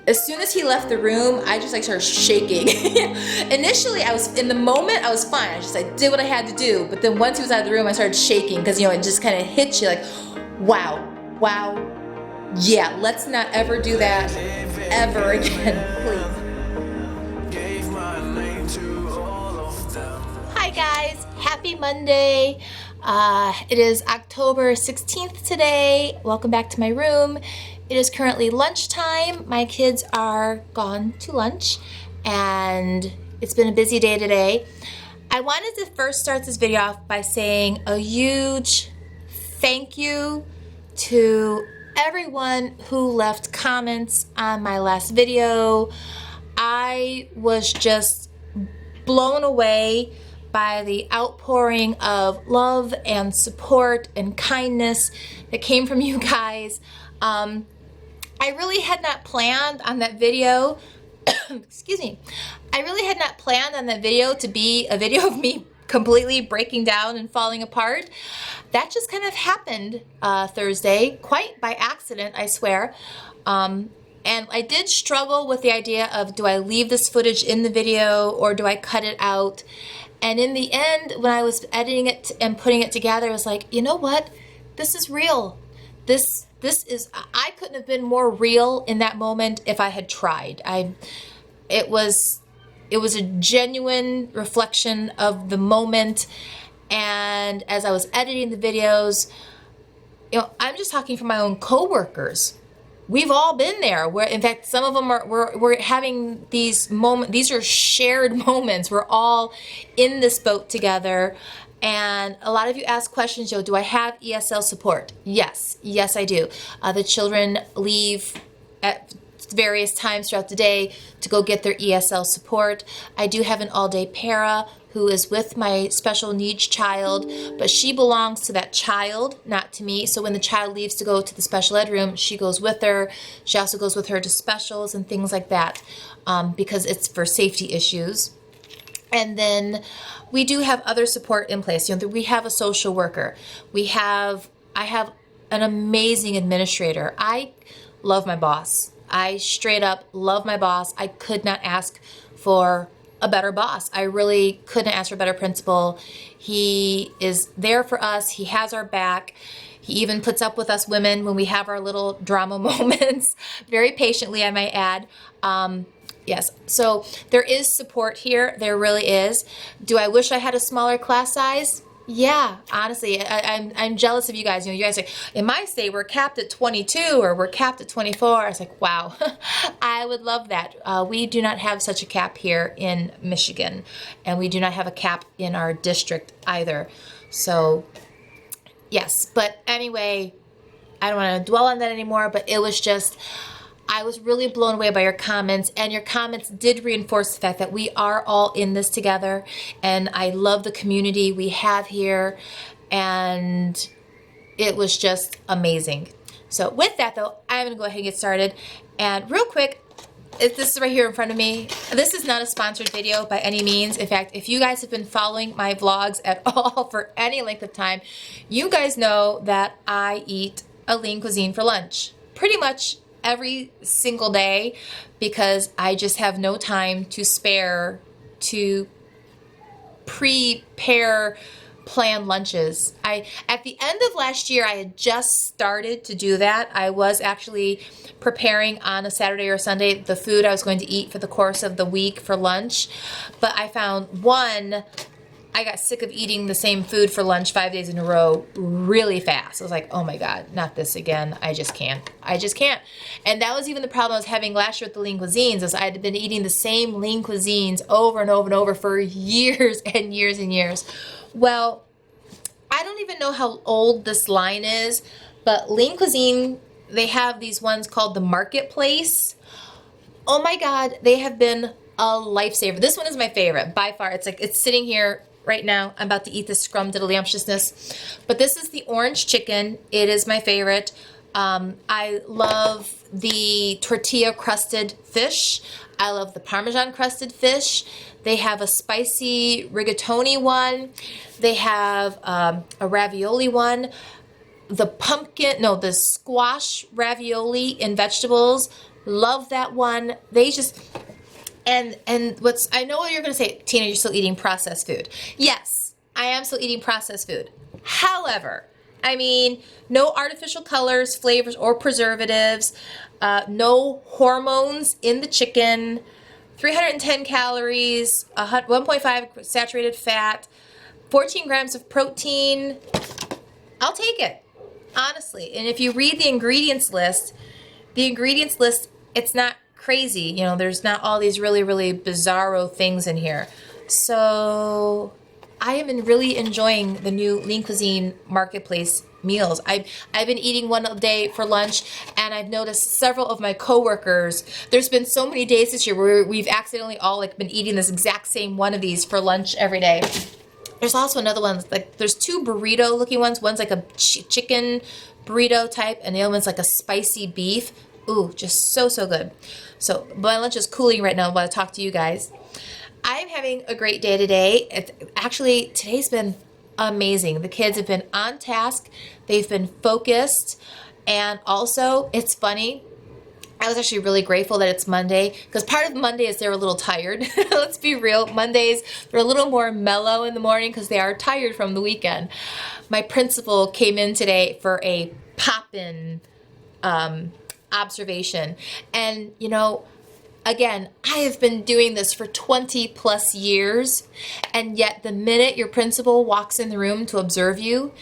As soon as he left the room, I just like started shaking. Initially, in the moment, I was fine. I did what I had to do. But then once he was out of the room, I started shaking because, you know, it just kind of hits you like, wow, wow, yeah, let's not ever do that ever again, please. Hi guys, happy Monday. It is October 16th today. Welcome back to my room. It is currently lunchtime. My kids are gone to lunch and it's been a busy day today. I wanted to first start this video off by saying a huge thank you to everyone who left comments on my last video. I was just blown away by the outpouring of love and support and kindness that came from you guys. I really had not planned on that video, excuse me, I really had not planned on that video to be a video of me completely breaking down and falling apart. That just kind of happened Thursday, quite by accident, I swear. And I did struggle with the idea of, do I leave this footage in the video or do I cut it out? And in the end, when I was editing it and putting it together, I was like, you know what? This is real. This is, I couldn't have been more real in that moment if I had tried. It was a genuine reflection of the moment. And as I was editing the videos, you know, I'm just talking from my own coworkers. We've all been there. In fact, some of them we're having these moments. These are shared moments. We're all in this boat together. And a lot of you ask questions, Joe, do I have ESL support? Yes, I do. The children leave at various times throughout the day to go get their ESL support. I do have an all-day para who is with my special needs child, but she belongs to that child, not to me. So when the child leaves to go to the special ed room, she goes with her. She also goes with her to specials and things like that, because it's for safety issues. And then we do have other support in place. You know, we have a social worker. I have an amazing administrator. I love my boss. I straight up love my boss. I could not ask for a better boss. I really couldn't ask for a better principal. He is there for us. He has our back. He even puts up with us women when we have our little drama moments, very patiently, I might add. Yes, so there is support here. There really is. Do I wish I had a smaller class size? Yeah, honestly, I'm jealous of you guys. You know, you guys say, in my state, we're capped at 22 or we're capped at 24. I was like, wow, I would love that. We do not have such a cap here in Michigan, and we do not have a cap in our district either. So, yes, but anyway, I don't want to dwell on that anymore, but it was just, I was really blown away by your comments, and your comments did reinforce the fact that we are all in this together, and I love the community we have here, and it was just amazing. So with that though, I'm gonna go ahead and get started. And real quick, this is right here in front of me. This is not a sponsored video by any means. In fact, if you guys have been following my vlogs at all for any length of time, you guys know that I eat a lean cuisine for lunch. Pretty much every single day, because I just have no time to spare to prepare planned lunches. At the end of last year, I had just started to do that. I was actually preparing on a Saturday or Sunday the food I was going to eat for the course of the week for lunch, but I found I got sick of eating the same food for lunch 5 days in a row really fast. I was like, oh my God, not this again. I just can't. And that was even the problem I was having last year with the lean cuisines, is I had been eating the same lean cuisines over and over and over for years and years and years. Well, I don't even know how old this line is, but lean cuisine, they have these ones called the Marketplace. Oh my God, they have been a lifesaver. This one is my favorite by far. It's sitting here right now. I'm about to eat this scrumdiddlyumptiousness. But this is the orange chicken. It is my favorite. I love the tortilla crusted fish. I love the Parmesan crusted fish. They have a spicy rigatoni one. They have a ravioli one. The squash ravioli and vegetables, Love that one. They just, and what's, I know what you're going to say, Tina, you're still eating processed food. Yes, I am still eating processed food. However, I mean, no artificial colors, flavors, or preservatives, no hormones in the chicken, 310 calories, 1.5 saturated fat, 14 grams of protein. I'll take it, honestly. And if you read the ingredients list, it's not crazy. You know, there's not all these really, really bizarro things in here. So I am really enjoying the new Lean Cuisine Marketplace meals. I've been eating one a day for lunch, and I've noticed several of my coworkers, there's been so many days this year where we've accidentally all like been eating this exact same one of these for lunch every day. There's also another one, like there's two burrito looking ones. One's like a chicken burrito type, and the other one's like a spicy beef. Ooh, just so, so good. So my lunch is cooling right now while I talk to you guys. I'm having a great day today. Today's been amazing. The kids have been on task. They've been focused. And also, it's funny, I was actually really grateful that it's Monday, because part of Monday is they're a little tired. Let's be real. Mondays, they're a little more mellow in the morning because they are tired from the weekend. My principal came in today for a pop-in observation. And, you know, again, I have been doing this for 20 plus years, and yet the minute your principal walks in the room to observe you,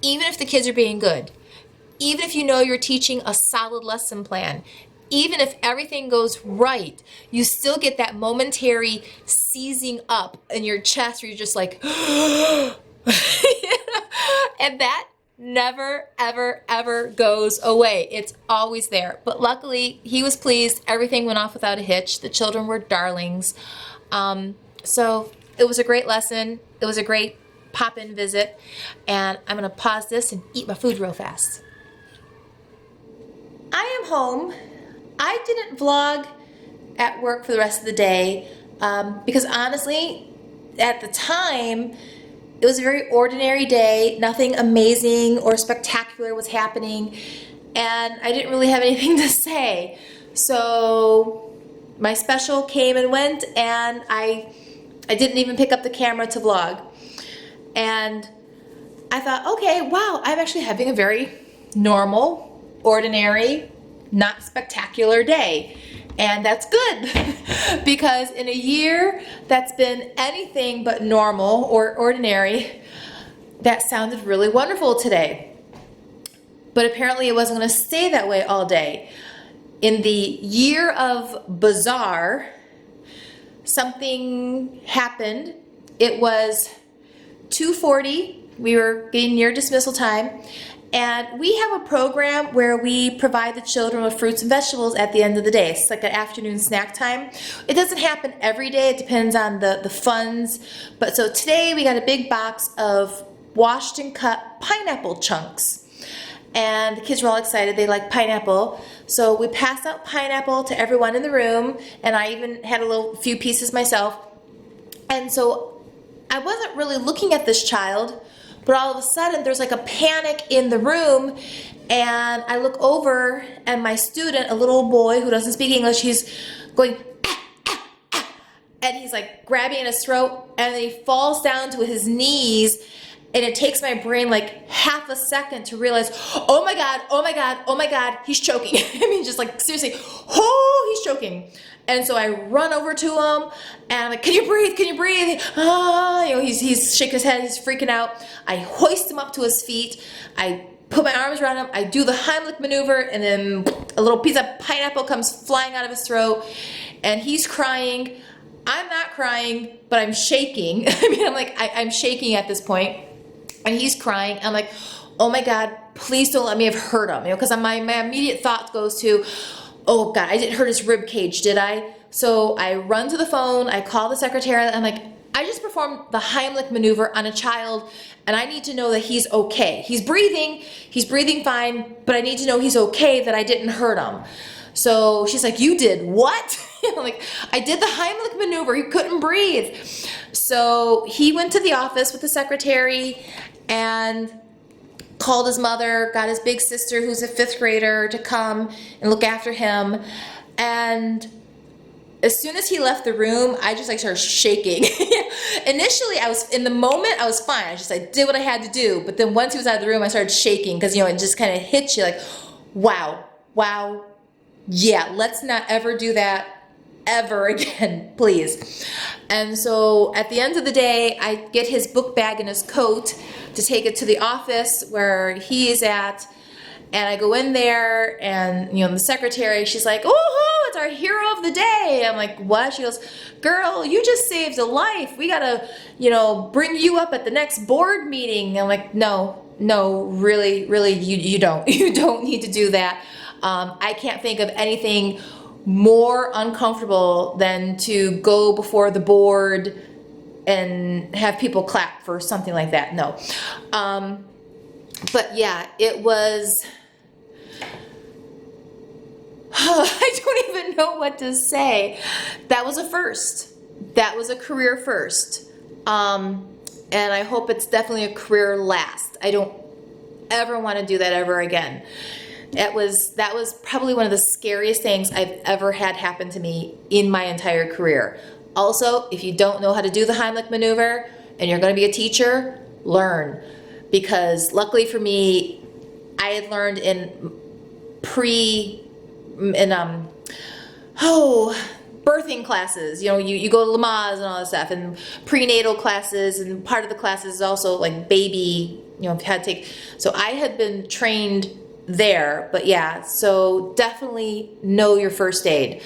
even if the kids are being good, even if you know you're teaching a solid lesson plan, even if everything goes right, you still get that momentary seizing up in your chest where you're just like, and that never, ever, ever goes away. It's always there. But luckily, he was pleased. Everything went off without a hitch. The children were darlings. So it was a great lesson. It was a great pop-in visit. And I'm going to pause this and eat my food real fast. I am home. I didn't vlog at work for the rest of the day because honestly, at the time, it was a very ordinary day. Nothing amazing or spectacular was happening, and I didn't really have anything to say. So my special came and went, and I didn't even pick up the camera to vlog. And I thought, okay, wow, I'm actually having a very normal, ordinary, not spectacular day. And that's good because in a year that's been anything but normal or ordinary, that sounded really wonderful today. But apparently it wasn't going to stay that way all day. In the year of bizarre, something happened. It was 2:40. We were getting near dismissal time. And we have a program where we provide the children with fruits and vegetables at the end of the day. It's like an afternoon snack time. It doesn't happen every day. It depends on the funds. But so today we got a big box of washed and cut pineapple chunks. And the kids were all excited. They like pineapple. So we passed out pineapple to everyone in the room. And I even had a few pieces myself. And so I wasn't really looking at this child, but all of a sudden there's like a panic in the room, and I look over and my student, a little boy who doesn't speak English, he's going, ah, ah, ah, and he's like grabbing at his throat, and then he falls down to his knees, and it takes my brain like half a second to realize, oh my God, oh my God, oh my God, he's choking. I mean, just like seriously, oh, he's choking. And so I run over to him, and I'm like, can you breathe? Can you breathe? Ah, you know, he's shaking his head, he's freaking out. I hoist him up to his feet. I put my arms around him. I do the Heimlich Maneuver, and then a little piece of pineapple comes flying out of his throat, and he's crying. I'm not crying, but I'm shaking. I mean, I'm shaking at this point, and he's crying. I'm like, oh my God, please don't let me have hurt him, you know, because my immediate thought goes to, oh God, I didn't hurt his rib cage, did I? So I run to the phone, I call the secretary, I'm like, I just performed the Heimlich Maneuver on a child, and I need to know that he's okay. He's breathing fine, but I need to know he's okay, that I didn't hurt him. So she's like, you did what? I'm like, I did the Heimlich Maneuver, he couldn't breathe. So he went to the office with the secretary and called his mother, got his big sister who's a 5th grader to come and look after him. And as soon as he left the room, I just like started shaking. Initially, in the moment, I was fine. I did what I had to do. But then once he was out of the room, I started shaking because, it just kind of hits you like, wow, yeah, let's not ever do that ever again, please. And so at the end of the day, I get his book bag and his coat to take it to the office where he is at. And I go in there and, the secretary, she's like, oh, it's our hero of the day. I'm like, what? She goes, girl, you just saved a life. We gotta, bring you up at the next board meeting. I'm like, no, really, you don't. You don't need to do that. I can't think of anything more uncomfortable than to go before the board and have people clap for something like that. No. But yeah, it was, I don't even know what to say. That was a first. That was a career first. And I hope it's definitely a career last. I don't ever want to do that ever again. That was probably one of the scariest things I've ever had happen to me in my entire career. Also, if you don't know how to do the Heimlich Maneuver and you're going to be a teacher, learn. Because luckily for me, I had learned in birthing classes. You go to Lamaze and all that stuff, and prenatal classes, and part of the classes is also like baby, had to take. So I had been trained there, but yeah, so definitely know your first aid,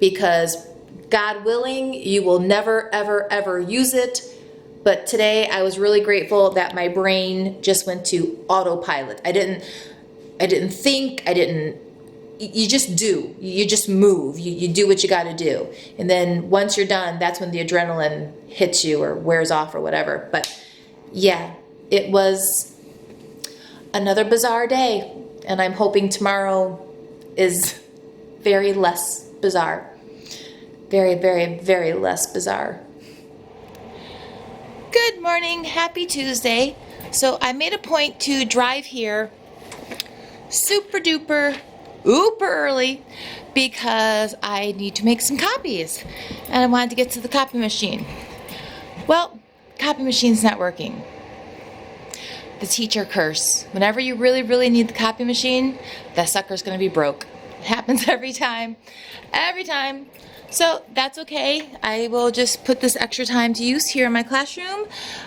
because God willing, you will never, ever use it. But today I was really grateful that my brain just went to autopilot. I didn't think, you just do. You just move. You do what you got to do. And then once you're done, that's when the adrenaline hits you or wears off or whatever. But yeah, it was another bizarre day. And I'm hoping tomorrow is very less bizarre. Very, very, very less bizarre. Good morning. Happy Tuesday. So I made a point to drive here super duper early because I need to make some copies. And I wanted to get to the copy machine. Well, copy machine's not working. The teacher curse. Whenever you really, really need the copy machine, that sucker's going to be broke. It happens every time. Every time. So that's okay. I will just put this extra time to use here in my classroom.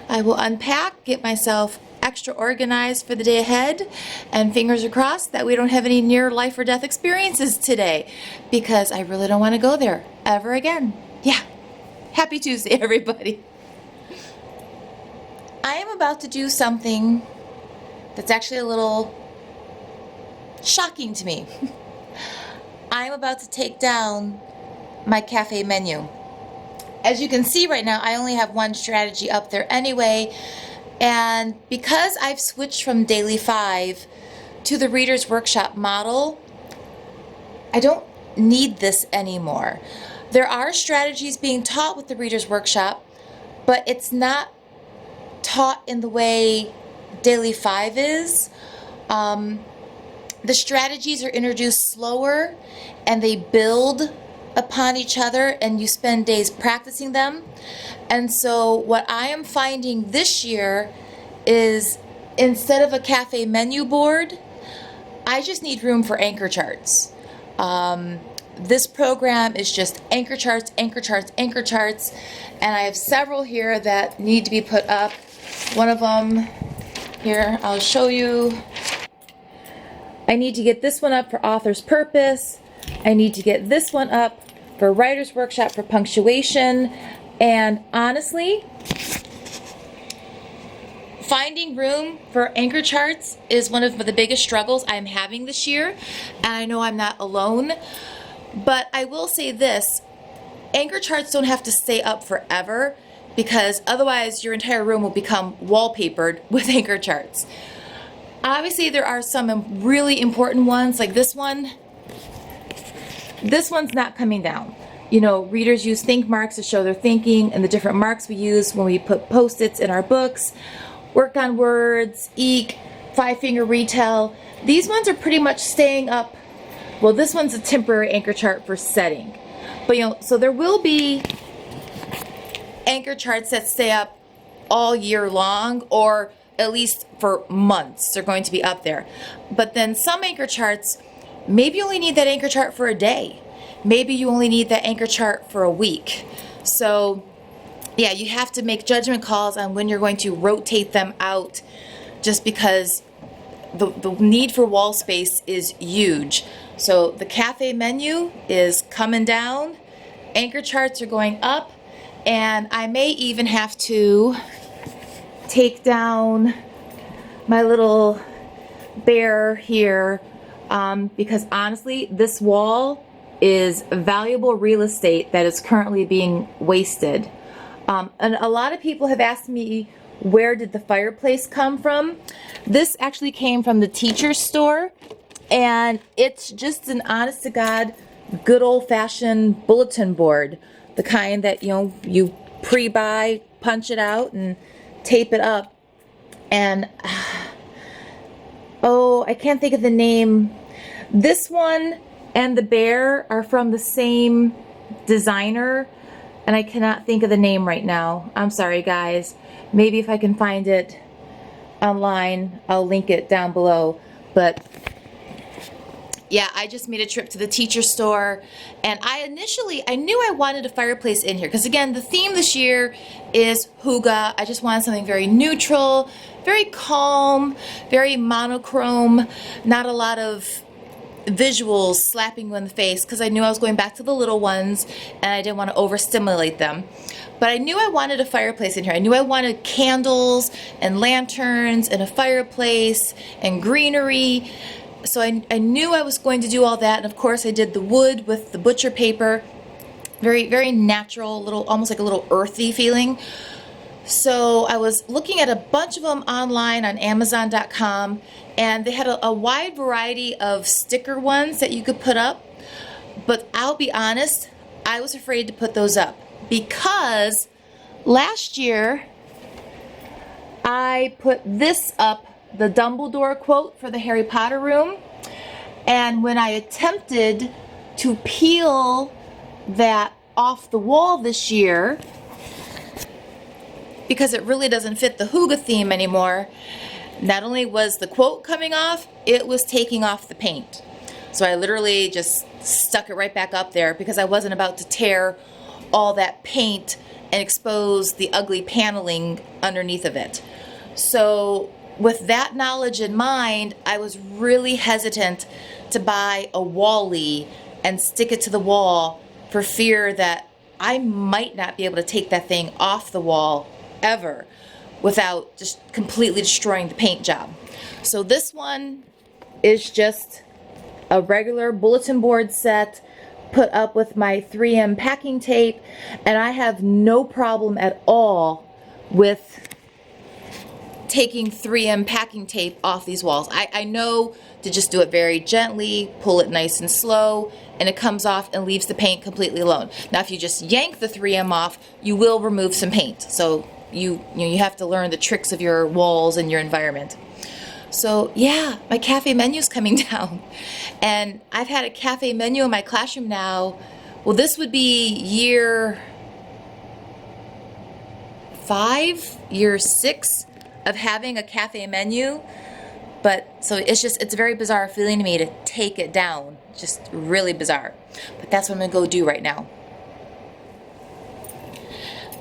I will unpack, get myself extra organized for the day ahead, and fingers are crossed that we don't have any near life or death experiences today, because I really don't want to go there ever again. Yeah. Happy Tuesday, everybody. I am about to do something that's actually a little shocking to me. I am about to take down my cafe menu. As you can see right now, I only have one strategy up there anyway, and because I've switched from Daily 5 to the Reader's Workshop model, I don't need this anymore. There are strategies being taught with the Reader's Workshop, but it's not taught in the way Daily 5 is. The strategies are introduced slower and they build upon each other, and you spend days practicing them. And so what I am finding this year is, instead of a cafe menu board, I just need room for anchor charts. This program is just anchor charts, anchor charts, anchor charts, and I have several here that need to be put up. One of them here, I'll show you. I need to get this one up for Author's Purpose. I need to get this one up for Writer's Workshop for punctuation. And honestly, finding room for anchor charts is one of the biggest struggles I'm having this year. And I know I'm not alone. But I will say this, anchor charts don't have to stay up forever, because otherwise your entire room will become wallpapered with anchor charts. Obviously there are some really important ones, like this one. This one's not coming down. Readers use think marks to show their thinking, and the different marks we use when we put post-its in our books. Work on words, eek. 5-finger retail. These ones are pretty much staying up. Well, this one's a temporary anchor chart for setting. But you know, so there will be anchor charts that stay up all year long, or at least for months they're going to be up there. But then some anchor charts, maybe you only need that anchor chart for a day. Maybe you only need that anchor chart for a week. So yeah, you have to make judgment calls on when you're going to rotate them out, just because the need for wall space is huge. So the cafe menu is coming down, anchor charts are going up, and I may even have to take down my little bear here, because honestly, this wall is valuable real estate that is currently being wasted. And a lot of people have asked me, where did the fireplace come from? This actually came from the teacher's store, and it's just an honest to God, good old-fashioned bulletin board, the kind that, you know, you pre-buy, punch it out, and tape it up. And oh, I can't think of the name. This one and the bear are from the same designer, and I cannot think of the name right now. I'm sorry, guys. Maybe if I can find it online, I'll link it down below. But yeah, I just made a trip to the teacher store, and I knew I wanted a fireplace in here because, again, the theme this year is hygge. I just wanted something very neutral, very calm, very monochrome, not a lot of visuals slapping you in the face, because I knew I was going back to the little ones and I didn't want to overstimulate them. But I knew I wanted a fireplace in here. I knew I wanted candles and lanterns and a fireplace and greenery. So I knew I was going to do all that, and of course I did the wood with the butcher paper. Very, very natural, little, almost like a little earthy feeling. So I was looking at a bunch of them online on Amazon.com, and they had a wide variety of sticker ones that you could put up. But I'll be honest, I was afraid to put those up because last year I put this up, the Dumbledore quote for the Harry Potter room, and when I attempted to peel that off the wall this year, because it really doesn't fit the hygge theme anymore, not only was the quote coming off, it was taking off the paint. So I literally just stuck it right back up there because I wasn't about to tear all that paint and expose the ugly paneling underneath of it. So with that knowledge in mind, I was really hesitant to buy a Wall-E and stick it to the wall for fear that I might not be able to take that thing off the wall ever without just completely destroying the paint job. So this one is just a regular bulletin board set put up with my 3M packing tape, and I have no problem at all with taking 3M packing tape off these walls. I know to just do it very gently, pull it nice and slow, and it comes off and leaves the paint completely alone. Now if you just yank the 3M off, you will remove some paint. So you have to learn the tricks of your walls and your environment. So yeah, my cafe menu's coming down. And I've had a cafe menu in my classroom now. Well, this would be year 5, year 6 of having a cafe menu. But so it's a very bizarre feeling to me to take it down. Just really bizarre. But that's what I'm gonna go do right now.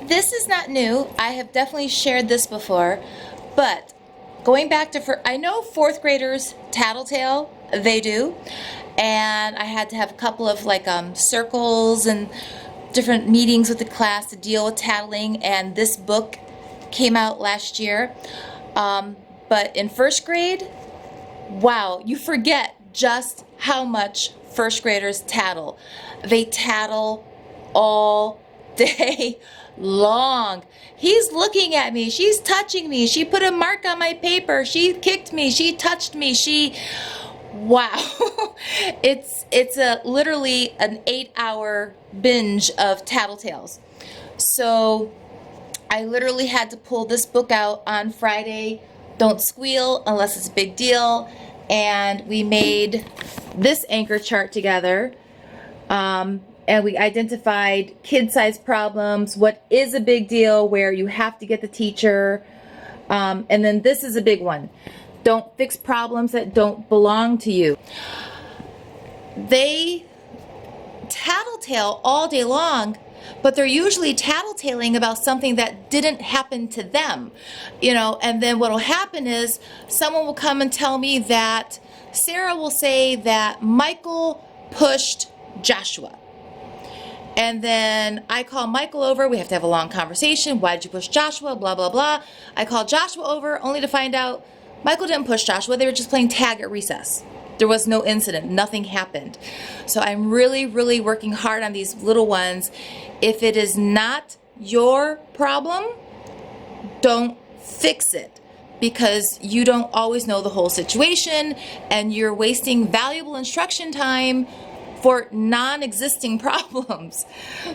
This is not new. I have definitely shared this before, but going back to, I know 4th graders tattletale, they do, and I had to have a couple of like circles and different meetings with the class to deal with tattling, and this book came out last year. But in 1st grade, wow, you forget just how much 1st graders tattle. They tattle all day long. He's looking at me, she's touching me, she put a mark on my paper, she kicked me, she touched me, wow. It's literally an 8-hour binge of tattletales. So I literally had to pull this book out on Friday Don't squeal unless it's a big deal. And we made this anchor chart together. And we identified kid-sized problems, what is a big deal, where you have to get the teacher. And then this is a big one. Don't fix problems that don't belong to you. They tattletale all day long, but they're usually tattletaling about something that didn't happen to them, you know. And then what will happen is someone will come and tell me that Sarah will say that Michael pushed Joshua. And then I call Michael over. We have to have a long conversation. Why did you push Joshua? Blah, blah, blah. I call Joshua over only to find out Michael didn't push Joshua. They were just playing tag at recess. There was no incident. Nothing happened. So I'm really, really working hard on these little ones. If it is not your problem, don't fix it, because you don't always know the whole situation and you're wasting valuable instruction time for non-existing problems.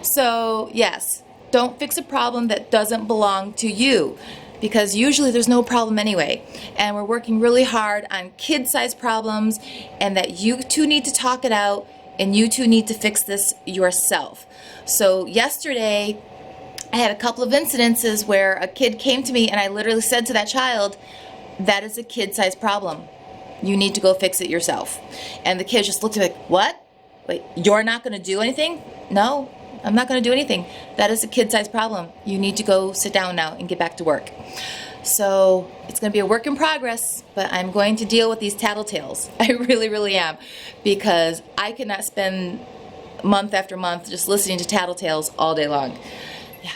So yes, don't fix a problem that doesn't belong to you, because usually there's no problem anyway. And we're working really hard on kid-sized problems, and that you two need to talk it out and you two need to fix this yourself. So yesterday I had a couple of incidences where a kid came to me and I literally said to that child, that is a kid-sized problem. You need to go fix it yourself. And the kid just looked at me like, what? Wait, you're not going to do anything? No, I'm not going to do anything. That is a kid-sized problem. You need to go sit down now and get back to work. So it's going to be a work in progress, but I'm going to deal with these tattletales. I really, really am, because I cannot spend month after month just listening to tattletales all day long. Yeah.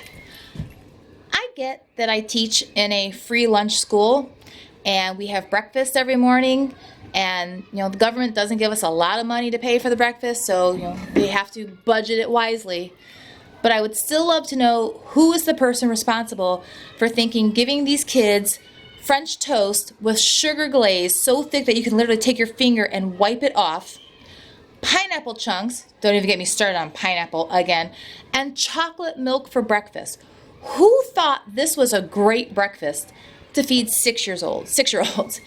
I get that I teach in a free lunch school, and we have breakfast every morning. And, you know, the government doesn't give us a lot of money to pay for the breakfast, so, you know, they have to budget it wisely. But I would still love to know who is the person responsible for thinking giving these kids French toast with sugar glaze so thick that you can literally take your finger and wipe it off, pineapple chunks, don't even get me started on pineapple again, and chocolate milk for breakfast. Who thought this was a great breakfast to feed 6-year-olds?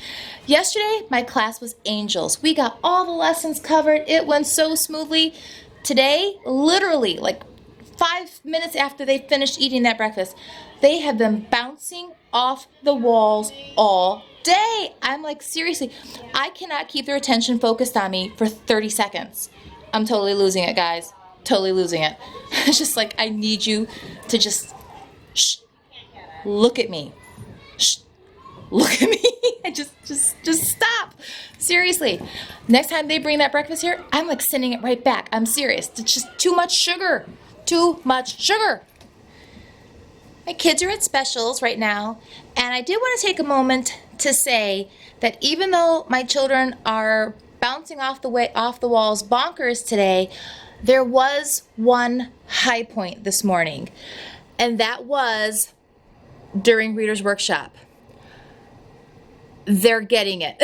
Yesterday, my class was angels. We got all the lessons covered. It went so smoothly. Today, literally, like 5 minutes after they finished eating that breakfast, they have been bouncing off the walls all day. I'm like, seriously, I cannot keep their attention focused on me for 30 seconds. I'm totally losing it, guys. Totally losing it. It's just like, I need you to just, shh, look at me. Shh, look at me. Just stop. Seriously. Next time they bring that breakfast here, I'm like sending it right back. I'm serious. It's just too much sugar. Too much sugar. My kids are at specials right now, and I did want to take a moment to say that even though my children are bouncing off the walls bonkers today, there was one high point this morning, and that was during Reader's Workshop. They're getting it.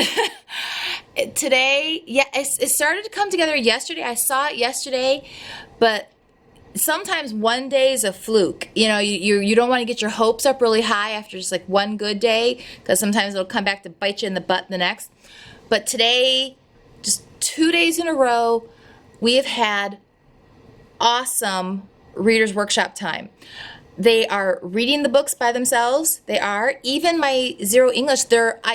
Today, yeah, it started to come together yesterday. I saw it yesterday, but sometimes one day is a fluke. You know, you don't want to get your hopes up really high after just like one good day, because sometimes it'll come back to bite you in the butt the next. But today, just 2 days in a row, we have had awesome Reader's Workshop time. They are reading the books by themselves. They are. Even my Zero English,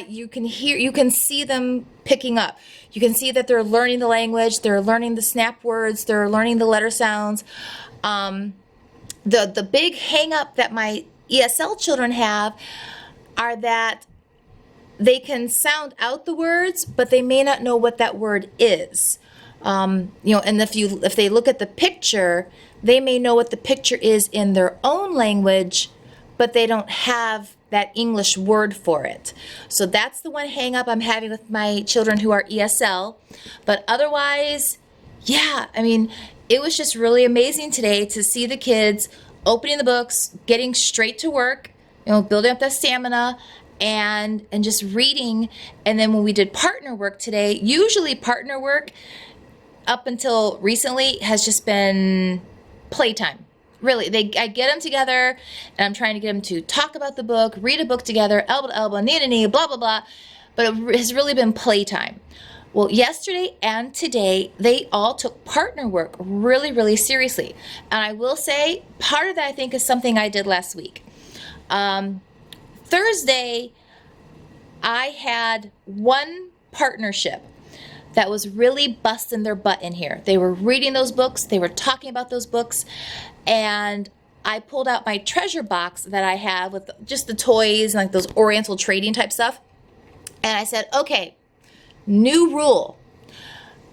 you can see them picking up. You can see that they're learning the language. They're learning the snap words. They're learning the letter sounds. The big hang up that my ESL children have are that they can sound out the words, but they may not know what that word is. And if they look at the picture, they may know what the picture is in their own language, but they don't have that English word for it. So that's the one hang up I'm having with my children who are ESL. But otherwise, yeah, I mean, it was just really amazing today to see the kids opening the books, getting straight to work, building up that stamina, and just reading. And then when we did partner work today, usually partner work up until recently has just been playtime. really, I get them together, and I'm trying to get them to talk about the book, read a book together, elbow to elbow, knee to knee, blah, blah, blah. But it has really been playtime. Well, yesterday and today, they all took partner work really, really seriously. And I will say, part of that I think is something I did last week. Thursday, I had one partnership that was really busting their butt in here. They were reading those books, they were talking about those books, and I pulled out my treasure box that I have with just the toys and like those Oriental trading type stuff. And I said, okay, new rule.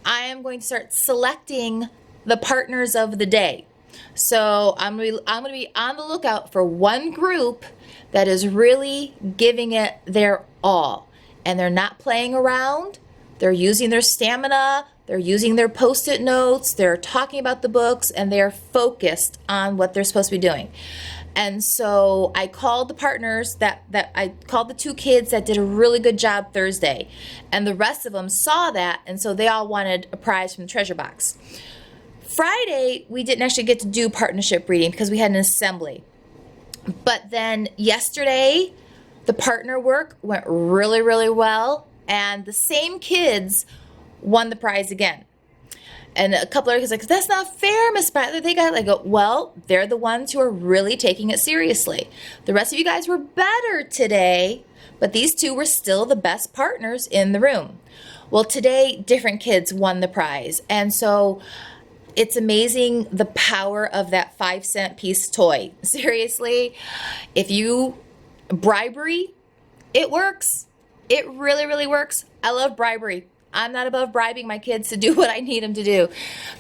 I am going to start selecting the partners of the day. So I'm going to be on the lookout for one group that is really giving it their all. And they're not playing around. They're using their stamina. They're using their Post-it notes. They're talking about the books, and they're focused on what they're supposed to be doing. And so I called the partners that I called the two kids that did a really good job Thursday. And the rest of them saw that, and so they all wanted a prize from the treasure box. Friday, we didn't actually get to do partnership reading because we had an assembly. But then yesterday, the partner work went really, really well, and the same kids won the prize again. And a couple of kids like, that's not fair, Miss Butler. They got, like, well, they're the ones who are really taking it seriously. The rest of you guys were better today, but these two were still the best partners in the room. Well, today, different kids won the prize. And so it's amazing the power of that 5-cent piece toy. Seriously, if you bribery, it works. It really, really works. I love bribery. I'm not above bribing my kids to do what I need them to do.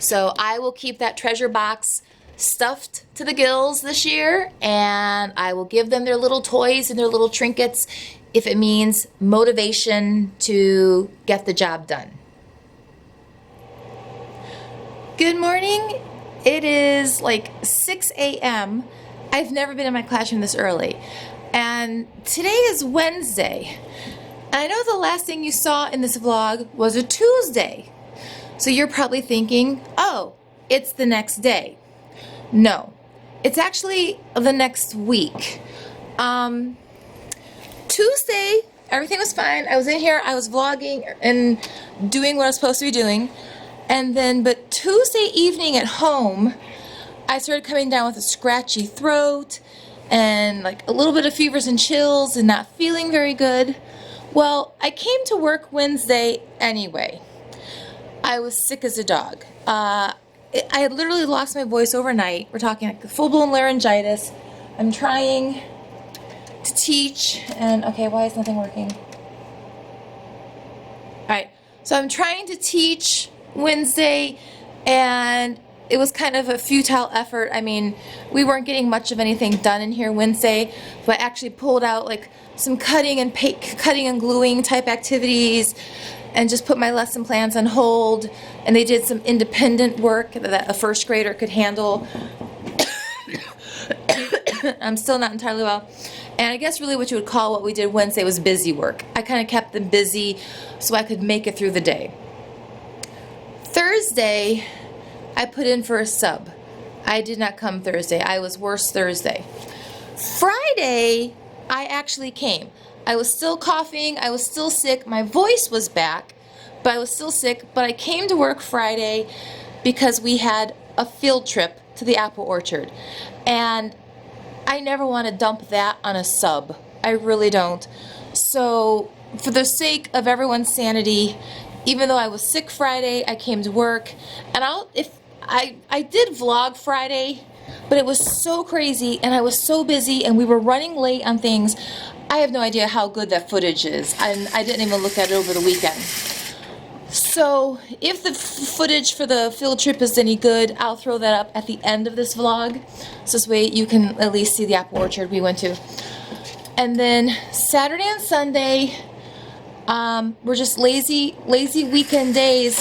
So I will keep that treasure box stuffed to the gills this year, and I will give them their little toys and their little trinkets if it means motivation to get the job done. Good morning. It is like 6 a.m. I've never been in my classroom this early. And today is Wednesday. And I know the last thing you saw in this vlog was a Tuesday. So you're probably thinking, oh, it's the next day. No, it's actually the next week. Tuesday, everything was fine. I was in here, I was vlogging and doing what I was supposed to be doing. And then, but Tuesday evening at home, I started coming down with a scratchy throat and like a little bit of fevers and chills and not feeling very good. Well, I came to work Wednesday anyway. I was sick as a dog. I had literally lost my voice overnight. We're talking like full-blown laryngitis. I'm trying to teach, and okay, why is nothing working? All right, so I'm trying to teach Wednesday, and it was kind of a futile effort. I mean, we weren't getting much of anything done in here Wednesday, so I actually pulled out like some cutting and gluing type activities and just put my lesson plans on hold, and they did some independent work that a first grader could handle. I'm still not entirely well. And I guess really what you would call what we did Wednesday was busy work. I kind of kept them busy so I could make it through the day. Thursday, I put in for a sub. I did not come Thursday. I was worse Thursday. Friday, I actually came. I was still coughing. I was still sick. My voice was back, but I was still sick. But I came to work Friday because we had a field trip to the apple orchard. And I never want to dump that on a sub. I really don't. So for the sake of everyone's sanity, even though I was sick Friday, I came to work. And I did vlog Friday, but it was so crazy and I was so busy and we were running late on things. I have no idea how good that footage is. I didn't even look at it over the weekend. So if the footage for the field trip is any good, I'll throw that up at the end of this vlog. So this way you can at least see the apple orchard we went to. And then Saturday and Sunday were just lazy weekend days,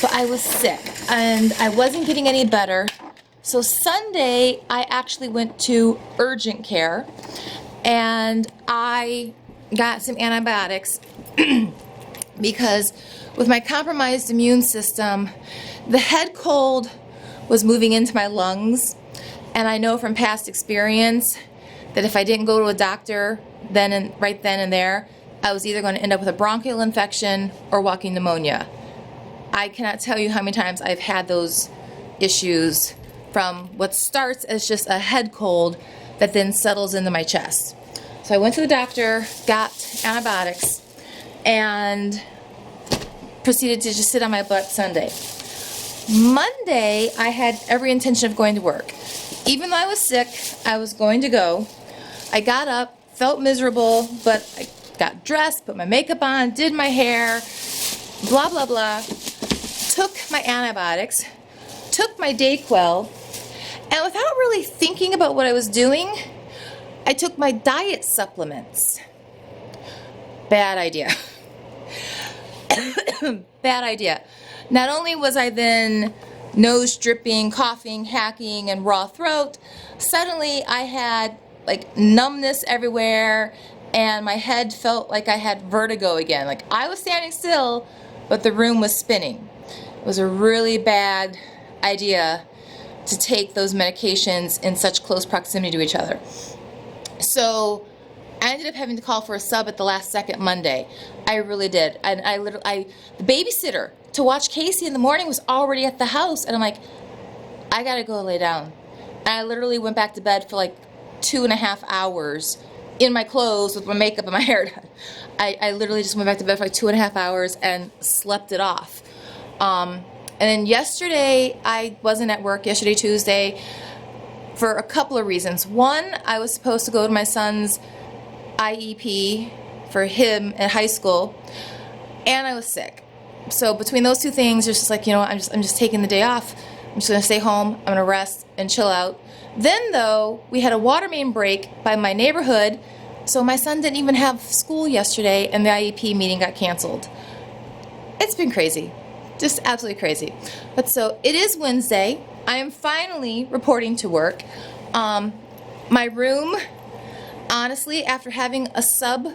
but I was sick and I wasn't getting any better. So Sunday I actually went to urgent care and I got some antibiotics because with my compromised immune system, the head cold was moving into my lungs And I know from past experience that if I didn't go to a doctor right then and there, I was either going to end up with a bronchial infection or walking pneumonia. I cannot tell you how many times I've had those issues from what starts as just a head cold that then settles into my chest. So I went to the doctor, got antibiotics, and proceeded to just sit on my butt Sunday. Monday, I had every intention of going to work. Even though I was sick, I was going to go. I got up, felt miserable, but I got dressed, put my makeup on, did my hair, blah, blah, blah. Took my antibiotics, took my Dayquil, and without really thinking about what I was doing, I took my diet supplements. Bad idea. Bad idea. Not only was I then nose dripping, coughing, hacking, and raw throat, suddenly I had like numbness everywhere, and my head felt like I had vertigo again. Like I was standing still, but the room was spinning. It was a really bad idea to take those medications in such close proximity to each other. So I ended up having to call for a sub at the last second Monday. I really did. And the babysitter to watch Casey in the morning was already at the house, and I'm like, I gotta go lay down. And I literally went back to bed for like 2.5 hours in my clothes with my makeup and my hair done. I literally just went back to bed for like 2.5 hours and slept it off. And then yesterday, I wasn't at work yesterday, Tuesday, for a couple of reasons. One, I was supposed to go to my son's IEP for him at high school, and I was sick. So between those two things, it's just like, I'm just taking the day off. I'm just gonna stay home, I'm gonna rest and chill out. Then though, we had a water main break by my neighborhood, so my son didn't even have school yesterday, and the IEP meeting got canceled. It's been crazy. Just absolutely crazy. But so it is Wednesday. I am finally reporting to work. My room, honestly, after having a sub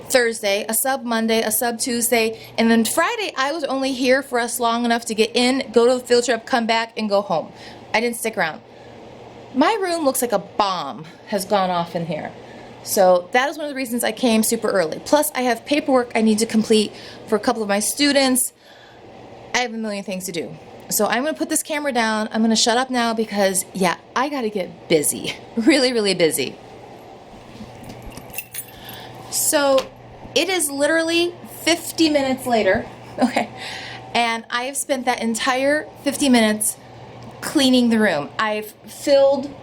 Thursday, a sub Monday, a sub Tuesday, and then Friday, I was only here for us long enough to get in, go to the field trip, come back, and go home. I didn't stick around. My room looks like a bomb has gone off in here. So that is one of the reasons I came super early. Plus, I have paperwork I need to complete for a couple of my students. I have a million things to do. So I'm going to put this camera down. I'm going to shut up now because, yeah, I got to get busy. Really, really busy. So it is literally 50 minutes later. Okay. And I have spent that entire 50 minutes cleaning the room. I've filled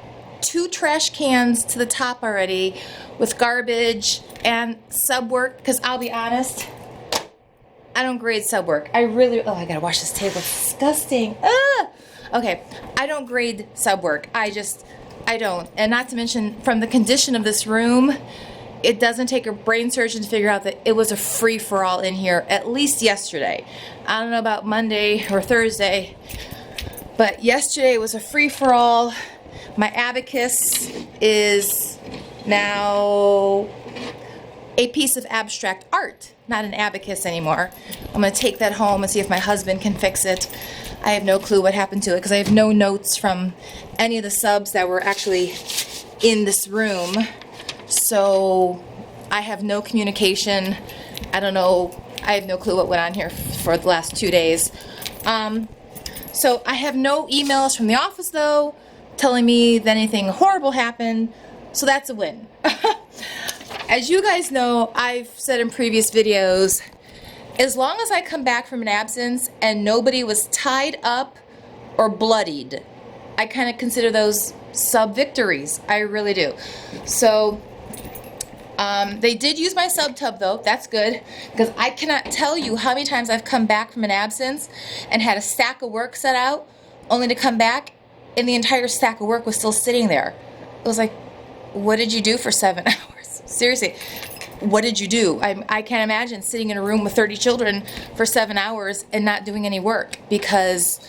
2 trash cans to the top already with garbage and sub work, because I'll be honest, I don't grade sub work. I gotta wash this table. It's disgusting. Okay, I don't grade sub work. I don't. And not to mention, from the condition of this room, it doesn't take a brain surgeon to figure out that it was a free-for-all in here, at least yesterday. I don't know about Monday or Thursday, but yesterday was a free-for-all. My abacus is now a piece of abstract art, not an abacus anymore. I'm going to take that home and see if my husband can fix it. I have no clue what happened to it because I have no notes from any of the subs that were actually in this room. So I have no communication. I don't know. I have no clue what went on here for the last 2 days. So I have no emails from the office, though, telling me that anything horrible happened. So that's a win. As you guys know, I've said in previous videos, as long as I come back from an absence and nobody was tied up or bloodied, I kind of consider those sub-victories. I really do. So they did use my sub tub, though. That's good, because I cannot tell you how many times I've come back from an absence and had a stack of work set out, only to come back and the entire stack of work was still sitting there. It was like, what did you do for 7 hours? Seriously, what did you do? I can't imagine sitting in a room with 30 children for 7 hours and not doing any work, because,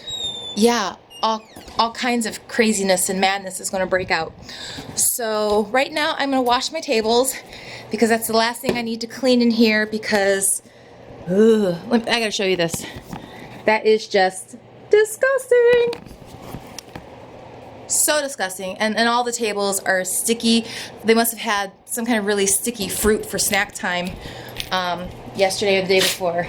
yeah, all kinds of craziness and madness is going to break out. So right now I'm going to wash my tables, because that's the last thing I need to clean in here, because I got to show you this. That is just disgusting. So disgusting. And all the tables are sticky. They must have had some kind of really sticky fruit for snack time yesterday or the day before.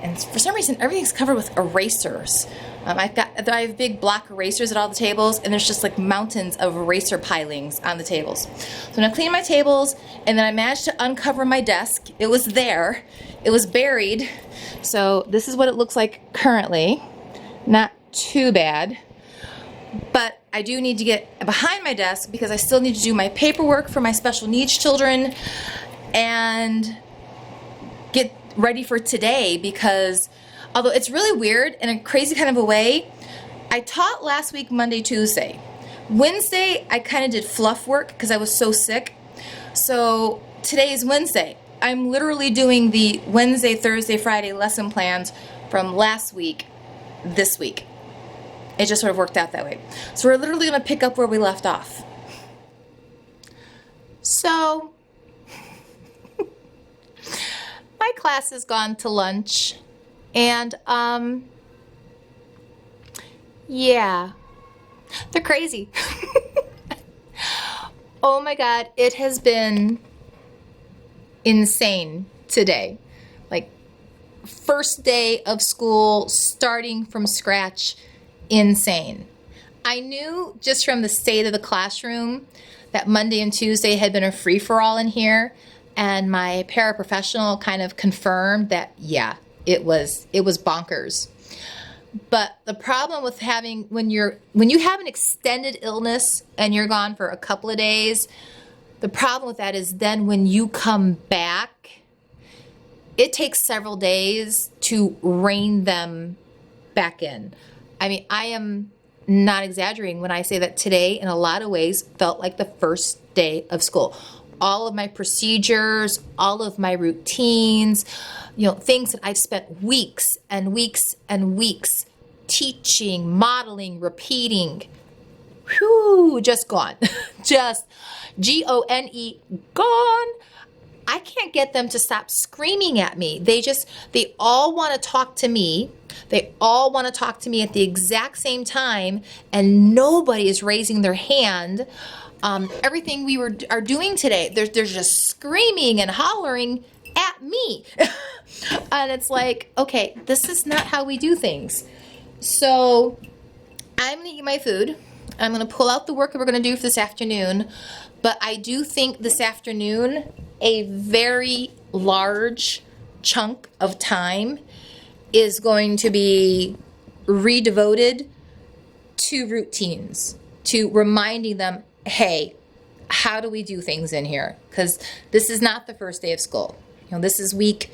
And for some reason, everything's covered with erasers. I have big block erasers at all the tables, and there's just like mountains of eraser pilings on the tables. So I'm gonna clean my tables, and then I managed to uncover my desk. It was there. It was buried. So this is what it looks like currently. Not too bad. But I do need to get behind my desk because I still need to do my paperwork for my special needs children and get ready for today, because although it's really weird in a crazy kind of a way, I taught last week Monday, Tuesday. Wednesday, I kind of did fluff work because I was so sick. So today is Wednesday. I'm literally doing the Wednesday, Thursday, Friday lesson plans from last week, this week. It just sort of worked out that way. So we're literally going to pick up where we left off. So my class has gone to lunch, and yeah, they're crazy. Oh my God, it has been insane today. Like, first day of school, starting from scratch, insane. I knew just from the state of the classroom that Monday and Tuesday had been a free-for-all in here, and my paraprofessional kind of confirmed that, yeah, it was bonkers. But the problem with having, when you have an extended illness and you're gone for a couple of days, the problem with that is then when you come back, it takes several days to rein them back in. I mean, I am not exaggerating when I say that today, in a lot of ways, felt like the first day of school. All of my procedures, all of my routines, things that I've spent weeks and weeks and weeks teaching, modeling, repeating, just gone. Just Gone, gone. I can't get them to stop screaming at me. They all want to talk to me. They all want to talk to me at the exact same time, and nobody is raising their hand. Everything we are doing today, they're just screaming and hollering at me. And it's like, okay, this is not how we do things. So I'm going to eat my food. I'm going to pull out the work that we're going to do for this afternoon. But I do think this afternoon, a very large chunk of time is going to be redevoted to routines, to reminding them, hey, how do we do things in here? Because this is not the first day of school. This is week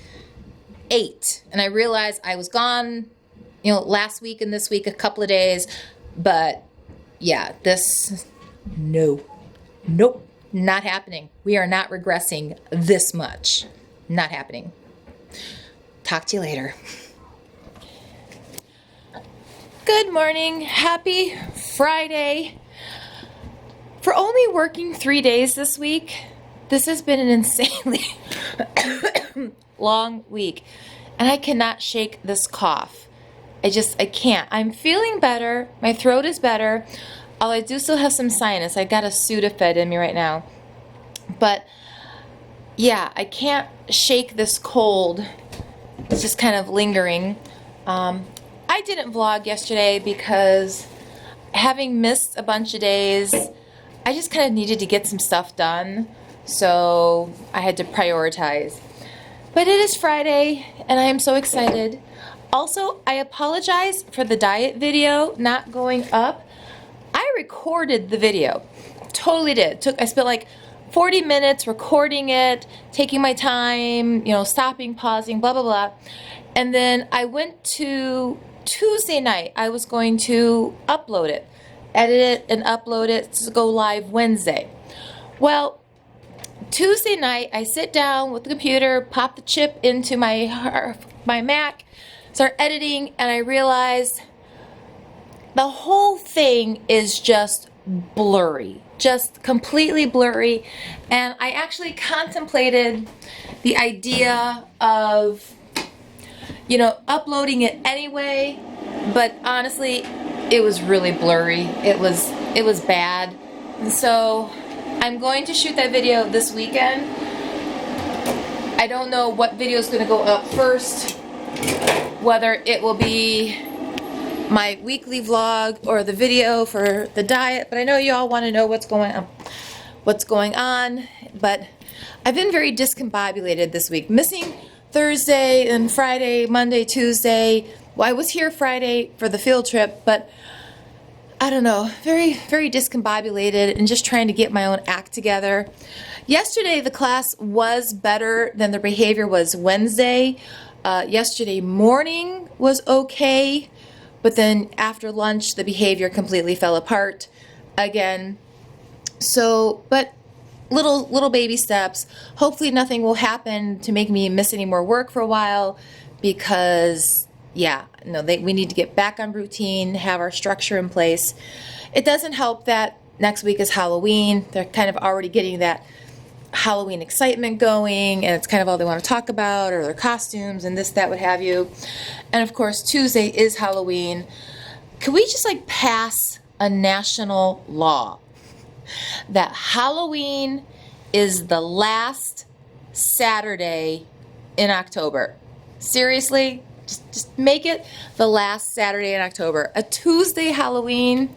8. And I realized I was gone, last week and this week a couple of days. But yeah, nope, not happening. We are not regressing this much. Not happening. Talk to you later. Good morning. Happy Friday. For only working 3 days this week, this has been an insanely long week. And I cannot shake this cough. I can't. I'm feeling better. My throat is better. Although I do still have some sinus. I got a Sudafed in me right now. But yeah, I can't shake this cold. It's just kind of lingering. I didn't vlog yesterday because having missed a bunch of days, I just kind of needed to get some stuff done. So I had to prioritize. But it is Friday and I am so excited. Also, I apologize for the diet video not going up. I recorded the video. Totally did. I spent like 40 minutes recording it, taking my time, stopping, pausing, blah, blah, blah. And then I went to Tuesday night. I was going to upload it, edit it, and upload it to go live Wednesday. Well, Tuesday night, I sit down with the computer, pop the chip into my Mac, start editing, and I realize the whole thing is just blurry, just completely blurry. And I actually contemplated the idea of, uploading it anyway, but honestly, it was really blurry. It was It was bad. And so I'm going to shoot that video this weekend. I don't know what video is going to go up first, whether it will be my weekly vlog or the video for the diet, but I know you all want to know what's going on. But I've been very discombobulated this week, missing Thursday and Friday, Monday, Tuesday. Well, I was here Friday for the field trip, but I don't know, very, very discombobulated and just trying to get my own act together. Yesterday, the class was better than the behavior was Wednesday. Yesterday morning was okay, but then after lunch, the behavior completely fell apart again. So, but little baby steps. Hopefully nothing will happen to make me miss any more work for a while, because yeah, no, we need to get back on routine, have our structure in place. It doesn't help that next week is Halloween. They're kind of already getting that Halloween excitement going, and it's kind of all they want to talk about, or their costumes and this, that, what have you. And of course, Tuesday is Halloween. Could we just like pass a national law that Halloween is the last Saturday in October? Seriously? Just make it the last Saturday in October. A Tuesday Halloween.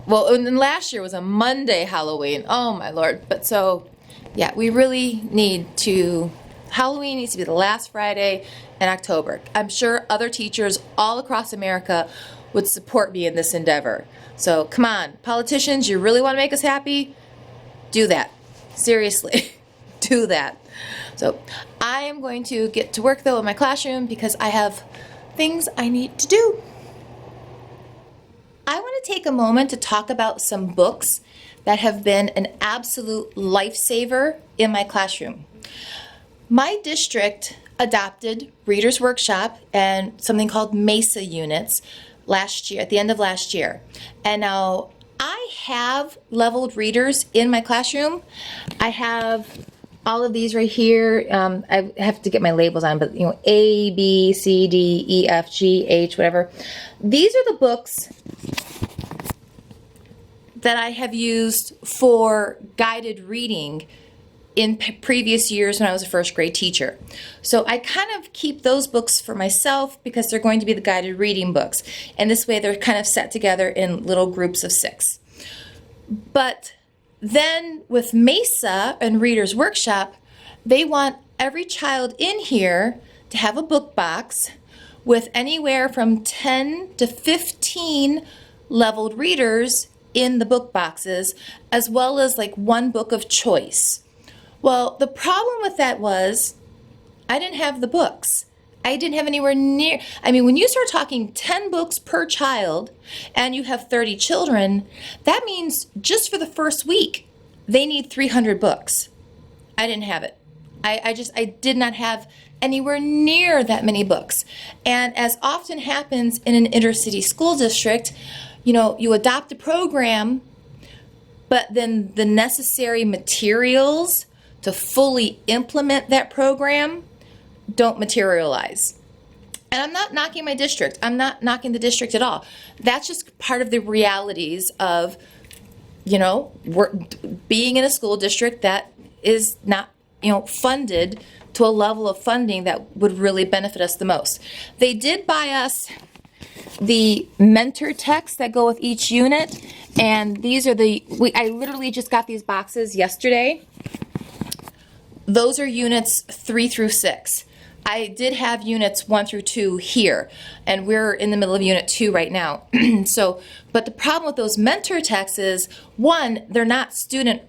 Well, and last year was a Monday Halloween. Oh my Lord. But so, yeah, we really need to, Halloween needs to be the last Friday in October. I'm sure other teachers all across America would support me in this endeavor. So come on, politicians, you really want to make us happy? Do that. Seriously, do that. So I am going to get to work though in my classroom because I have things I need to do. I want to take a moment to talk about some books that have been an absolute lifesaver in my classroom. My district adopted Reader's Workshop and something called MESA units last year, at the end of last year. And now I have leveled readers in my classroom. I have all of these right here. I have to get my labels on, but you know, A, B, C, D, E, F, G, H, whatever. These are the books that I have used for guided reading in previous years when I was a first grade teacher. So I kind of keep those books for myself because they're going to be the guided reading books. And this way they're kind of set together in little groups of 6. But then with MESA and Reader's Workshop, they want every child in here to have a book box with anywhere from 10 to 15 leveled readers in the book boxes, as well as like one book of choice. Well, the problem with that was I didn't have the books. I didn't have anywhere near, I mean, when you start talking 10 books per child and you have 30 children, that means just for the first week, they need 300 books. I didn't have it. I did not have anywhere near that many books. And as often happens in an inner-city school district, you know, you adopt a program, but then the necessary materials to fully implement that program don't materialize. And I'm not knocking my district. I'm not knocking the district at all. That's just part of the realities of, you know, being in a school district that is not, you know, funded to a level of funding that would really benefit us the most. They did buy us the mentor texts that go with each unit, and these are I literally just got these boxes yesterday. Those are units 3 through 6. I did have units 1 through 2 here, and we're in the middle of unit 2 right now. So, but the problem with those mentor texts is, one, they're not student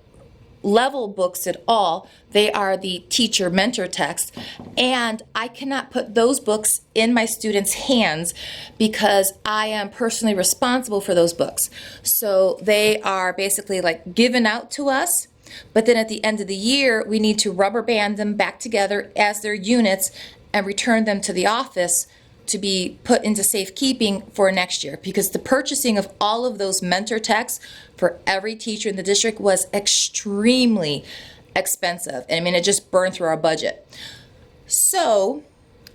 level books at all. They are the teacher mentor text, and I cannot put those books in my students' hands because I am personally responsible for those books. So they are basically like given out to us, but then at the end of the year, we need to rubber band them back together as their units and return them to the office to be put into safekeeping for next year, because the purchasing of all of those mentor texts for every teacher in the district was extremely expensive. And I mean, it just burned through our budget. So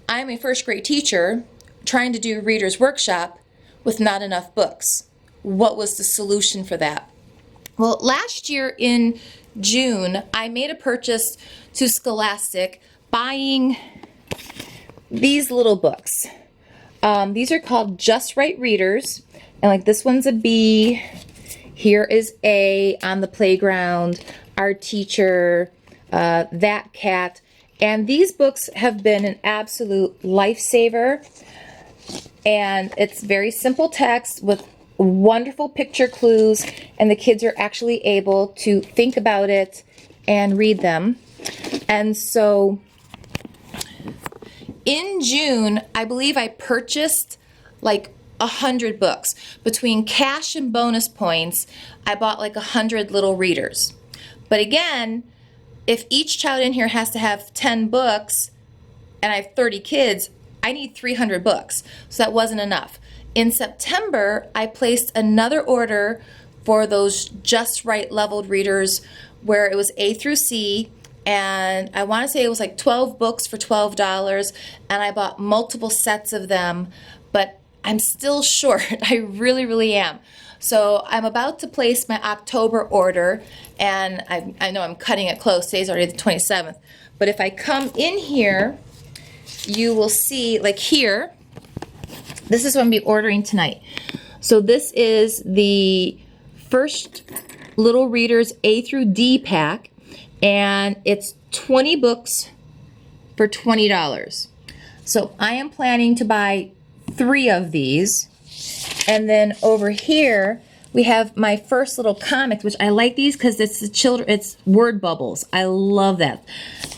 I'm a first grade teacher trying to do Reader's Workshop with not enough books. what was the solution for that. Well, last year in June, I made a purchase to Scholastic buying these little books. These are called Just Right Readers, and like this one's a B, here is A on the playground, our teacher, that cat, and these books have been an absolute lifesaver, and it's very simple text with wonderful picture clues, and the kids are actually able to think about it and read them. And so in June, I believe I purchased like 100 books. Between cash and bonus points, I bought like 100 little readers. But again, if each child in here has to have 10 books, and I have 30 kids, I need 300 books. So that wasn't enough. In September, I placed another order for those Just Right leveled readers where it was A through C, and I want to say it was like 12 books for $12, and I bought multiple sets of them, but I'm still short. I really am. So I'm about to place my October order, and I know I'm cutting it close. Today's already the 27th, but if I come in here, you will see, like here, this is what I'm going to be ordering tonight. So this is the first Little Readers A through D pack, and it's 20 books for $20. So I am planning to buy 3 of these. And then over here, we have my first little comics, which I like these because it's it's word bubbles. I love that.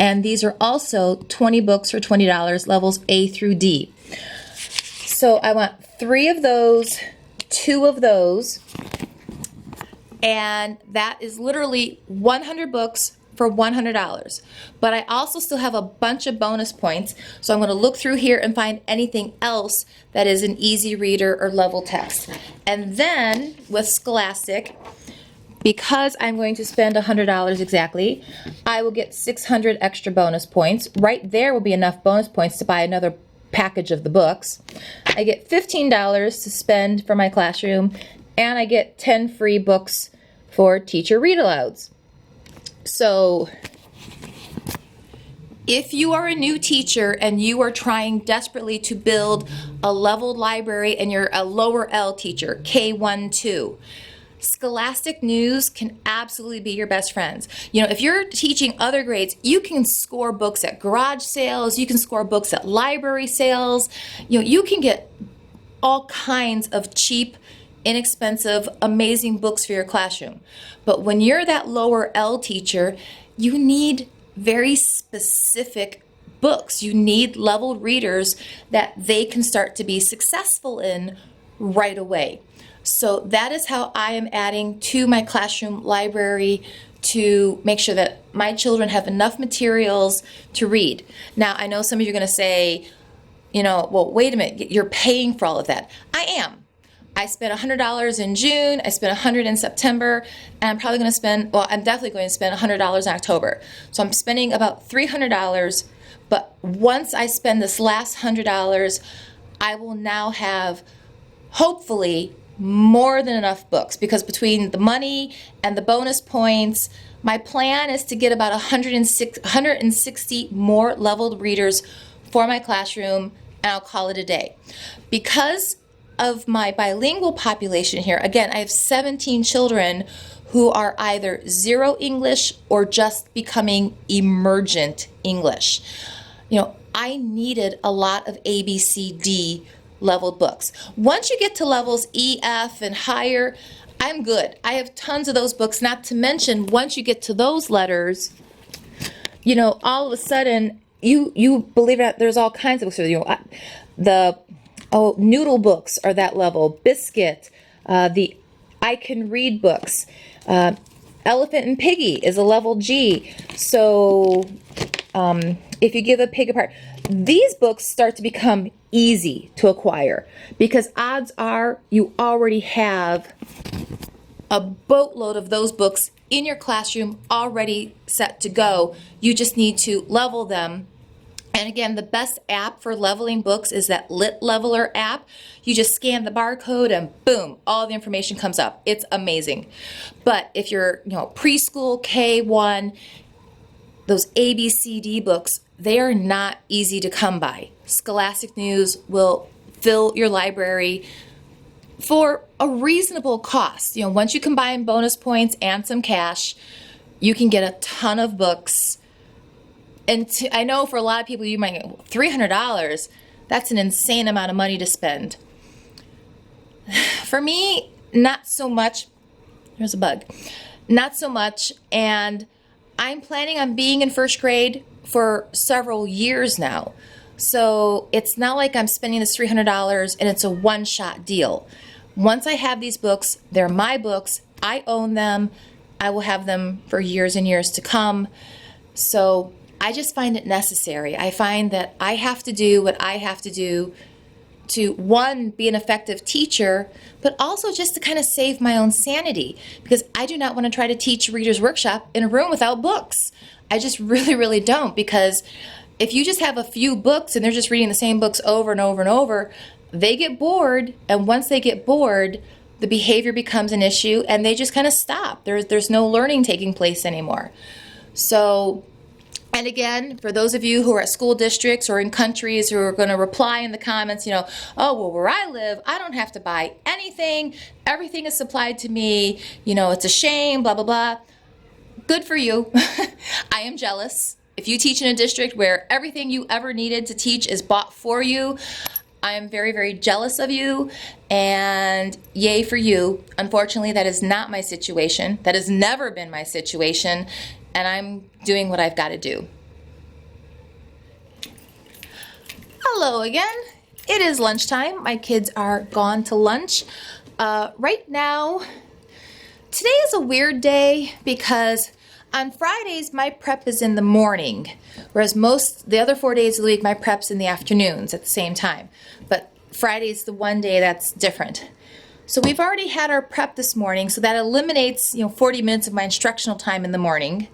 And these are also 20 books for $20, levels A through D. So I want 3 of those, 2 of those, and that is literally 100 books for $100. But I also still have a bunch of bonus points, so I'm going to look through here and find anything else that is an easy reader or level text. And then with Scholastic, because I'm going to spend $100 exactly, I will get 600 extra bonus points. Right there will be enough bonus points to buy another package of the books. I get $15 to spend for my classroom, and I get 10 free books for teacher read-alouds. So if you are a new teacher and you are trying desperately to build a leveled library and you're a lower L teacher, K1-2, Scholastic News can absolutely be your best friends. You know, if you're teaching other grades, you can score books at garage sales, you can score books at library sales, you know, you can get all kinds of cheap, inexpensive, amazing books for your classroom. But when you're that lower L teacher, you need very specific books. You need leveled readers that they can start to be successful in right away. So that is how I am adding to my classroom library to make sure that my children have enough materials to read. Now, I know some of you are going to say, you know, well, wait a minute, you're paying for all of that. I am. I spent $100 in June, I spent $100 in September, and I'm probably going to spend, well, I'm definitely going to spend $100 in October. So I'm spending about $300, but once I spend this last $100, I will now have, hopefully, more than enough books, because between the money and the bonus points, my plan is to get about 160 more leveled readers for my classroom, and I'll call it a day. Because of my bilingual population here, again, I have 17 children who are either zero English or just becoming emergent English. You know, I needed a lot of A, B, C, D leveled books. Once you get to levels E, F, and higher, I'm good. I have tons of those books, not to mention once you get to those letters, you know, all of a sudden, you believe it, there's all kinds of books. You know, noodle books are that level. Biscuit, the I Can Read books. Elephant and Piggy is a level G. So if you give a pig a part, these books start to become easy to acquire because odds are you already have a boatload of those books in your classroom already set to go. You just need to level them And again, the best app for leveling books is that Lit Leveler app. You just scan the barcode and boom, all the information comes up. It's amazing. But if you're, preschool, K1, those ABCD books, they are not easy to come by. Scholastic News will fill your library for a reasonable cost. Once you combine bonus points and some cash, you can get a ton of books. And I know for a lot of people, you might go, $300, that's an insane amount of money to spend. For me, not so much. There's a bug. Not so much. And I'm planning on being in first grade for several years now. So it's not like I'm spending this $300 and it's a one-shot deal. Once I have these books, they're my books. I own them. I will have them for years and years to come. So I just find it necessary. I find that I have to do what I have to do to, one, be an effective teacher, but also just to kind of save my own sanity, because I do not want to try to teach Reader's Workshop in a room without books. I just really, really don't, because if you just have a few books and they're just reading the same books over and over and over, they get bored, and once they get bored, the behavior becomes an issue and they just kind of stop. There's no learning taking place anymore. So, and again, for those of you who are at school districts or in countries who are going to reply in the comments, oh, well, where I live, I don't have to buy anything. Everything is supplied to me. It's a shame, blah, blah, blah. Good for you. I am jealous. If you teach in a district where everything you ever needed to teach is bought for you, I am very, very jealous of you, and yay for you. Unfortunately, that is not my situation. That has never been my situation, and I'm doing what I've got to do. Hello again. It is lunchtime. My kids are gone to lunch. Right now, today is a weird day because on Fridays, my prep is in the morning, whereas the other 4 days of the week, my prep's in the afternoons at the same time. But Friday's the one day that's different. So we've already had our prep this morning, so that eliminates 40 minutes of my instructional time in the morning.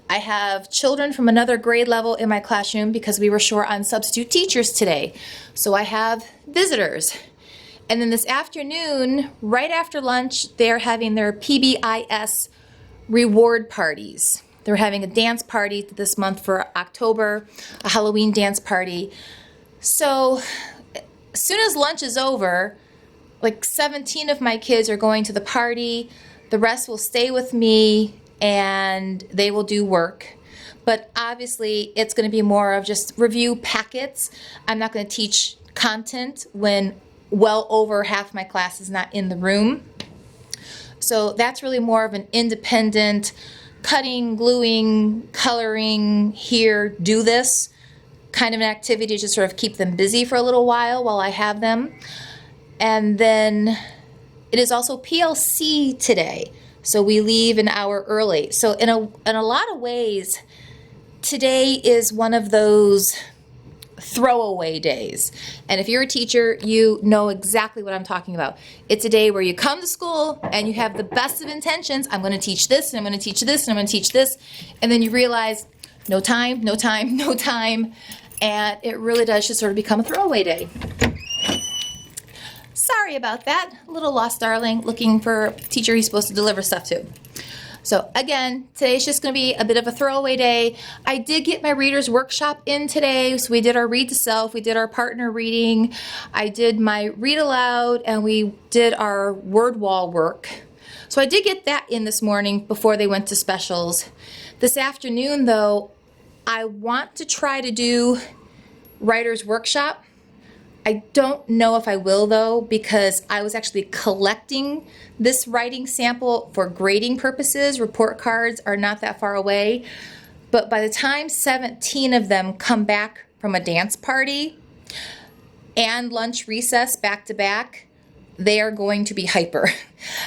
I have children from another grade level in my classroom because we were short on substitute teachers today. So I have visitors. And then this afternoon, right after lunch, they're having their PBIS reward parties. They're having a dance party this month for October, a Halloween dance party. So as soon as lunch is over, like 17 of my kids are going to the party. The rest will stay with me and they will do work. But obviously it's going to be more of just review packets. I'm not going to teach content when well over half my class is not in the room. So that's really more of an independent cutting, gluing, coloring, here, do this kind of an activity to sort of keep them busy for a little while I have them. And then it is also PLC today, so we leave an hour early. So in a lot of ways, today is one of those throwaway days. And if you're a teacher, you know exactly what I'm talking about. It's a day where you come to school and you have the best of intentions. I'm going to teach this, and I'm going to teach this, and I'm going to teach this. And then you realize no time, no time, no time. And it really does just sort of become a throwaway day. Sorry about that. A little lost darling looking for a teacher he's supposed to deliver stuff to. So again, today's just going to be a bit of a throwaway day. I did get my Reader's Workshop in today. So we did our read to self, we did our partner reading, I did my read aloud, and we did our word wall work. So I did get that in this morning before they went to specials. This afternoon though, I want to try to do Writer's Workshop. I don't know if I will though, because I was actually collecting this writing sample for grading purposes. Report cards are not that far away. But by the time 17 of them come back from a dance party and lunch recess back to back, they are going to be hyper.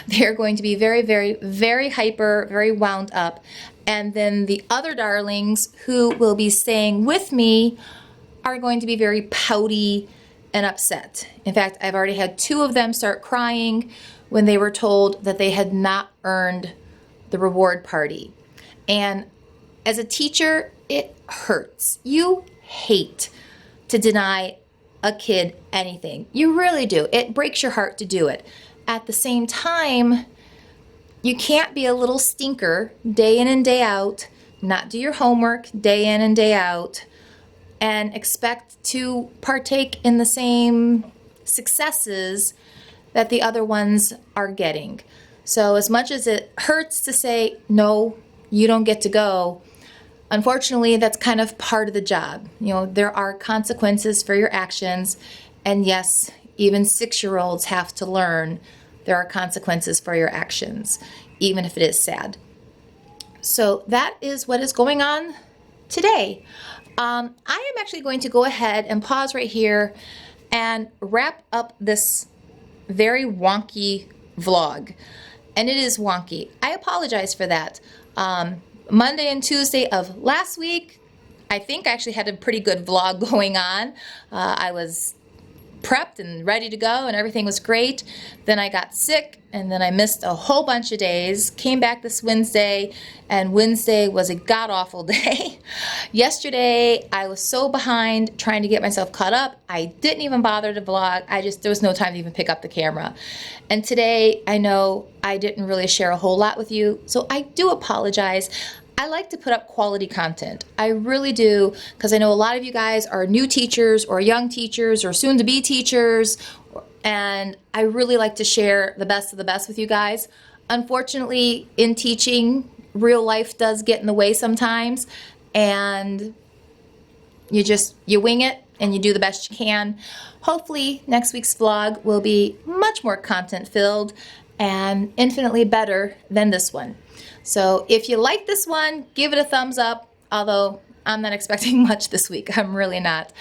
They are going to be very, very, very hyper, very wound up. And then the other darlings who will be staying with me are going to be very pouty and upset. In fact, I've already had 2 of them start crying when they were told that they had not earned the reward party. And as a teacher, it hurts. You hate to deny a kid anything. You really do. It breaks your heart to do it. At the same time, you can't be a little stinker day in and day out, not do your homework day in and day out, and expect to partake in the same successes that the other ones are getting. So as much as it hurts to say, no, you don't get to go, unfortunately, that's kind of part of the job. You know, there are consequences for your actions, and yes, even 6-year-olds have to learn there are consequences for your actions, even if it is sad. So that is what is going on today. I am actually going to go ahead and pause right here and wrap up this very wonky vlog. And it is wonky. I apologize for that. Monday and Tuesday of last week, I think I actually had a pretty good vlog going on. I was prepped and ready to go and everything was great. Then I got sick and then I missed a whole bunch of days. Came back this Wednesday and Wednesday was a god-awful day. Yesterday I was so behind trying to get myself caught up. I didn't even bother to vlog. There was no time to even pick up the camera. And today I know I didn't really share a whole lot with you, so I do apologize. I like to put up quality content. I really do, because I know a lot of you guys are new teachers or young teachers or soon-to-be teachers, and I really like to share the best of the best with you guys. Unfortunately, in teaching, real life does get in the way sometimes, and you wing it and you do the best you can. Hopefully, next week's vlog will be much more content-filled and infinitely better than this one. So if you like this one, give it a thumbs up, although I'm not expecting much this week. I'm really not.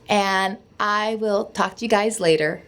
And I will talk to you guys later.